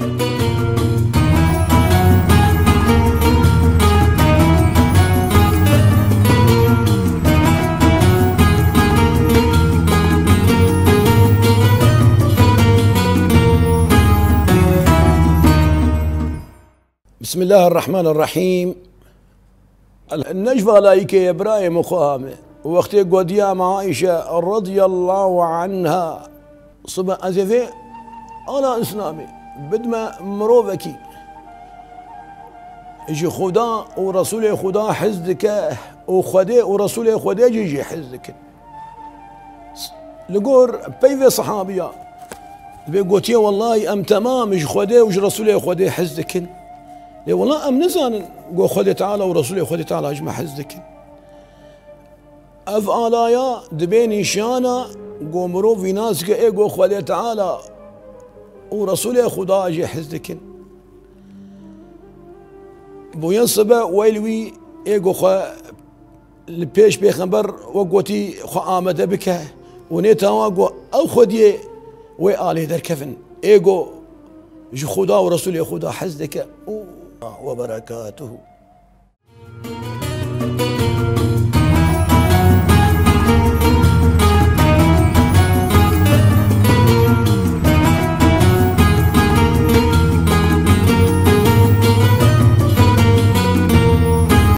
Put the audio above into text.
بسم الله الرحمن الرحيم. النجفة لايك يا إبراهيم وخامه وقت قديا مع عائشة رضي الله عنها صبا أزفي أنا إسلامي بدما مروفكي يجي خدا ورسول خدا حزدك وخدي ورسول خدا يجي حزدك لقور بيفي صحابيا بيقوتي والله أم تمام يجي خدا ويجي رسول خدا حزدك لي والله أم نزان قو خدي تعالى ورسوله خدي تعالى أجمع حزدك أف آلايا دبيني شانا قو مرو في ناس كأي قو خدي تعالى ورسوله خدا أجي حزدك بو ينصبه ويلوي إي قو خا لبيش بيخنبر وقوتي خا آمده بك ونيتا قو أو خدي وي آلي در كفن إي قو جو خدا ورسوله خدا حزدك وبركاته.